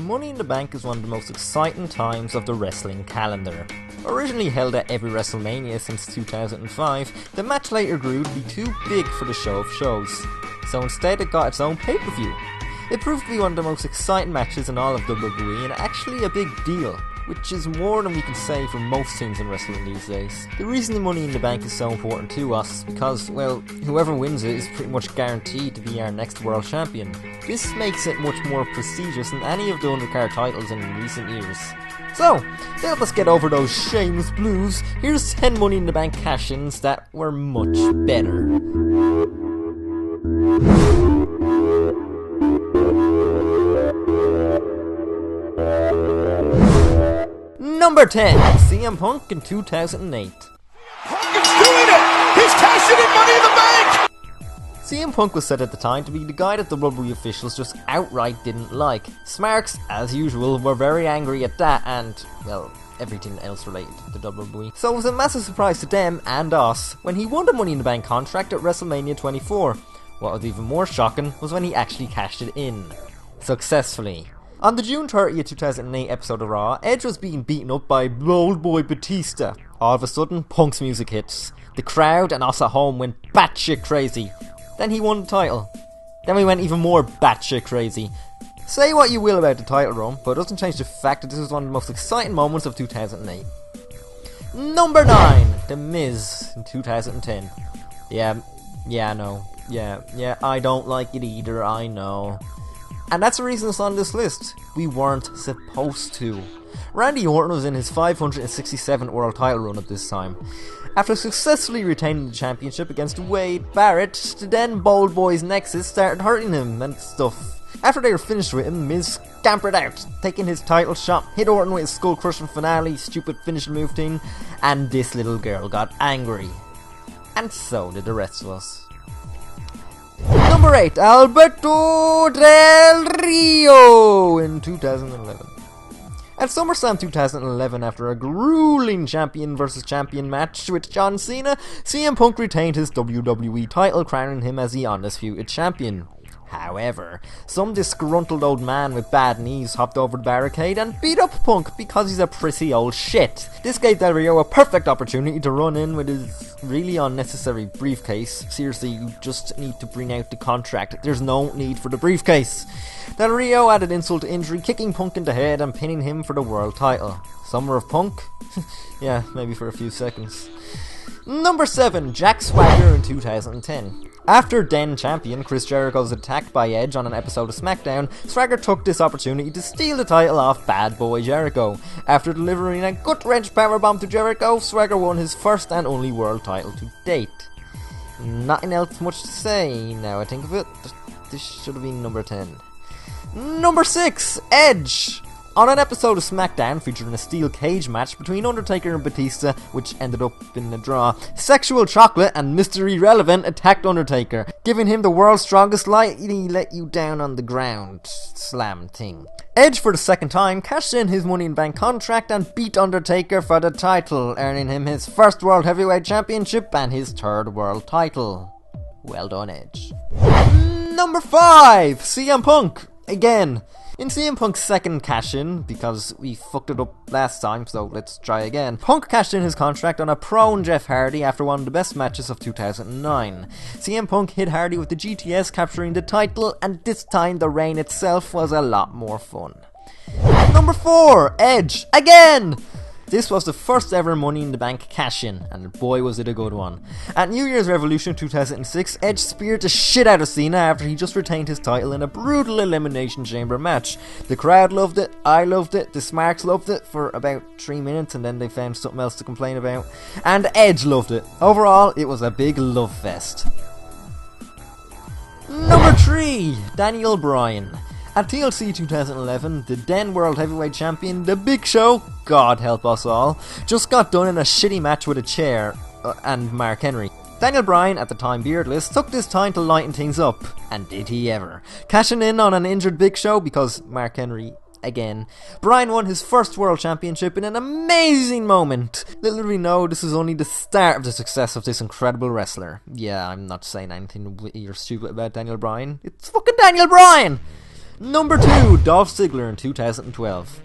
Money in the Bank is one of the most exciting times of the wrestling calendar. Originally held at every WrestleMania since 2005, the match later grew to be too big for the show of shows, so instead it got its own pay-per-view. It proved to be one of the most exciting matches in all of WWE and actually a big deal, which is more than we can say for most things in wrestling these days. The reason the Money in the Bank is so important to us is because, well, whoever wins it is pretty much guaranteed to be our next world champion. This makes it much more prestigious than any of the undercard titles in recent years. So, to help us get over those Shemus blues, here's 10 Money in the Bank cash-ins that were much better. Number 10, CM Punk in 2008. Punk is doing it! He's cashing in Money in the Bank! CM Punk was said at the time to be the guy that the WWE officials just outright didn't like. Smarks, as usual, were very angry at that and, well, everything else related to WWE. So it was a massive surprise to them and us when he won the Money in the Bank contract at WrestleMania 24. What was even more shocking was when he actually cashed it in. Successfully. On the June 30th, 2008 episode of Raw, Edge was being beaten up by old boy Batista. All of a sudden, Punk's music hits. The crowd and us at home went batshit crazy. Then he won the title. Then we went even more batshit crazy. Say what you will about the title run, but it doesn't change the fact that this was one of the most exciting moments of 2008. Number 9, The Miz in 2010. Yeah, I know. Yeah, I don't like it either, I know. And that's the reason it's on this list. We weren't supposed to. Randy Orton was in his 567th world title run at this time. After successfully retaining the championship against Wade Barrett, the then Bold Boys Nexus started hurting him and stuff. After they were finished with him, Miz scampered out, taking his title shot, hit Orton with his skull-crushing finale, stupid finishing move thing, and this little girl got angry. And so did the rest of us. Number 8, Alberto Del Rio in 2011. At SummerSlam 2011, after a grueling champion vs champion match with John Cena, CM Punk retained his WWE title, crowning him as the undisputed champion. However, some disgruntled old man with bad knees hopped over the barricade and beat up Punk because he's a prissy old shit. This gave Del Rio a perfect opportunity to run in with his really unnecessary briefcase. Seriously, you just need to bring out the contract. There's no need for the briefcase. Del Rio added insult to injury, kicking Punk in the head and pinning him for the world title. Summer of Punk? Yeah, maybe for a few seconds. Number 7, Jack Swagger in 2010. After then champion Chris Jericho was attacked by Edge on an episode of SmackDown, Swagger took this opportunity to steal the title off Bad Boy Jericho. After delivering a gut-wrench powerbomb to Jericho, Swagger won his first and only world title to date. Nothing else much to say now I think of it. This should have been number 10. Number 6, Edge. On an episode of SmackDown featuring a steel cage match between Undertaker and Batista, which ended up in a draw, Sexual Chocolate and Mr. Irrelevant attacked Undertaker, giving him the world's strongest lightly let you down on the ground slam thing. Edge, for the second time, cashed in his Money in the Bank contract and beat Undertaker for the title, earning him his first World Heavyweight Championship and his third world title. Well done, Edge. Number 5, CM Punk. Again. In CM Punk's second cash-in, because we fucked it up last time, so let's try again, Punk cashed in his contract on a prone Jeff Hardy after one of the best matches of 2009. CM Punk hit Hardy with the GTS, capturing the title, and this time the reign itself was a lot more fun. Number 4, Edge. Again! This was the first ever Money in the Bank cash-in, and boy was it a good one. At New Year's Revolution 2006, Edge speared the shit out of Cena after he just retained his title in a brutal Elimination Chamber match. The crowd loved it, I loved it, the Smarks loved it for about 3 minutes and then they found something else to complain about. And Edge loved it. Overall, it was a big love fest. Number 3, Daniel Bryan. At TLC 2011, the then World Heavyweight Champion, The Big Show, God help us all, just got done in a shitty match with a chair and Mark Henry. Daniel Bryan, at the time beardless, took this time to lighten things up, and did he ever. Cashing in on an injured Big Show because Mark Henry again. Bryan won his first World Championship in an amazing moment. Little did we know this is only the start of the success of this incredible wrestler. Yeah, I'm not saying anything witty or stupid about Daniel Bryan. It's fucking Daniel Bryan! Number 2, Dolph Ziggler in 2012.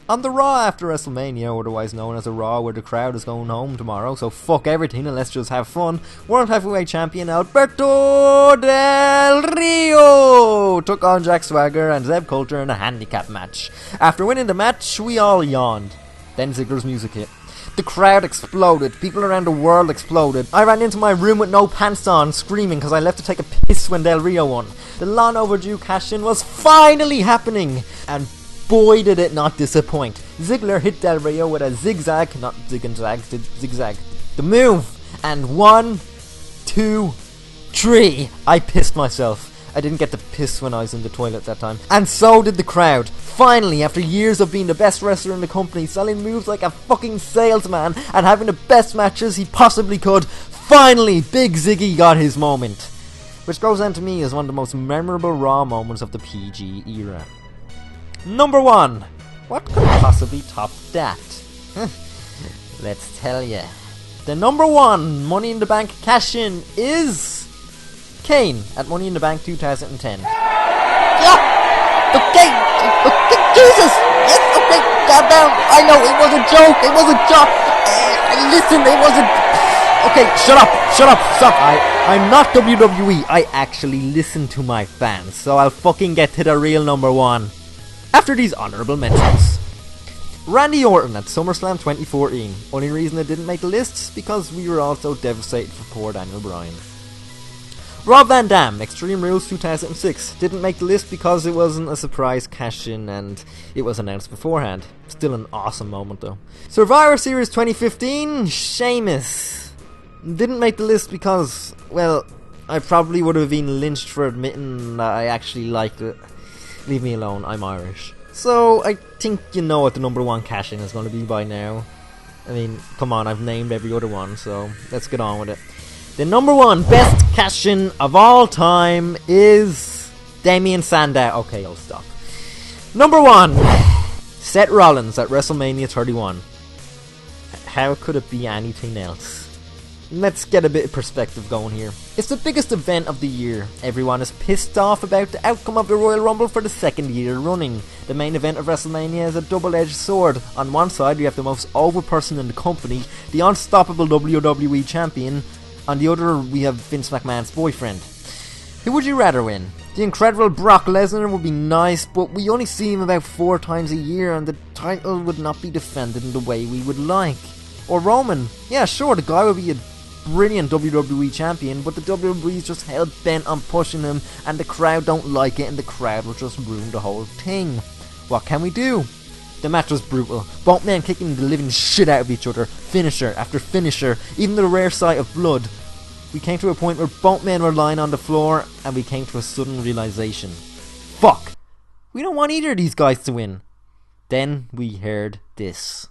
On the Raw after WrestleMania, otherwise known as a Raw where the crowd is going home tomorrow, so fuck everything and let's just have fun, World Heavyweight Champion Alberto Del Rio took on Jack Swagger and Zeb Coulter in a handicap match. After winning the match, we all yawned. Then Ziggler's music hit. The crowd exploded. People around the world exploded. I ran into my room with no pants on, screaming because I left to take a piss when Del Rio won. The long overdue cash-in was finally happening, and boy did it not disappoint. Ziggler hit Del Rio with a zigzag, not zig and zag, zigzag, the move, and 1, 2, 3. I pissed myself. I didn't get to piss when I was in the toilet that time. And so did the crowd. Finally, after years of being the best wrestler in the company, selling moves like a fucking salesman, and having the best matches he possibly could, finally Big Ziggy got his moment. Which goes down to me as one of the most memorable Raw moments of the PG era. Number 1. What could possibly top that? Let's tell ya. The number 1 Money in the Bank cash-in is Kane at Money in the Bank 2010. Yeah! Okay! Jesus! Yes, okay, calm down! I know, it was a joke! It was a joke! Listen, it was a... Okay, shut up, stop! I'm not WWE, I actually listen to my fans, so I'll fucking get to the real number 1. After these honourable mentions. Randy Orton at SummerSlam 2014. Only reason it didn't make the list, because we were all so devastated for poor Daniel Bryan. Rob Van Dam, Extreme Rules 2006. Didn't make the list because it wasn't a surprise cash-in and it was announced beforehand. Still an awesome moment though. Survivor Series 2015, Shemus. Didn't make the list because, well, I probably would have been lynched for admitting that I actually liked it. Leave me alone, I'm Irish. So, I think you know what the number 1 cash-in is going to be by now. I mean, come on, I've named every other one, so let's get on with it. The number 1 best cash-in of all time is Damien Sandow. Okay, I'll stop. Number 1, Seth Rollins at WrestleMania 31. How could it be anything else? Let's get a bit of perspective going here. It's the biggest event of the year. Everyone is pissed off about the outcome of the Royal Rumble for the 2nd year running. The main event of WrestleMania is a double-edged sword. On one side, we have the most over person in the company, the unstoppable WWE Champion. On the other, we have Vince McMahon's boyfriend. Who would you rather win? The incredible Brock Lesnar would be nice, but we only see him about 4 times a year and the title would not be defended in the way we would like. Or Roman. Yeah, sure, the guy would be a brilliant WWE champion, but the WWE is just hell-bent on pushing him and the crowd don't like it and the crowd will just ruin the whole thing. What can we do? The match was brutal. Both men kicking the living shit out of each other, finisher after finisher, even the rare sight of blood. We came to a point where both men were lying on the floor and we came to a sudden realization. Fuck! We don't want either of these guys to win. Then we heard this.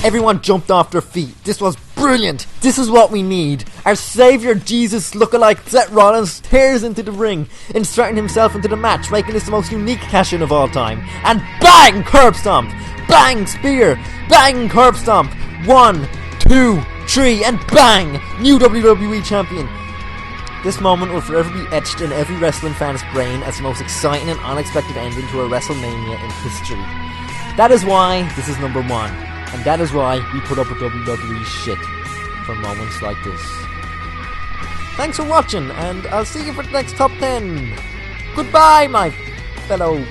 Everyone jumped off their feet. This was brilliant. This is what we need. Our Saviour Jesus lookalike Seth Rollins tears into the ring, inserting himself into the match, making this the most unique cash-in of all time. And bang! Curb stomp! Bang! Spear! Bang! Curb stomp! 1, 2, 3, and bang! New WWE Champion. This moment will forever be etched in every wrestling fan's brain as the most exciting and unexpected ending to a WrestleMania in history. That is why this is number 1. And that is why we put up with WWE shit for moments like this. Thanks for watching, and I'll see you for the next top 10. Goodbye, my fellow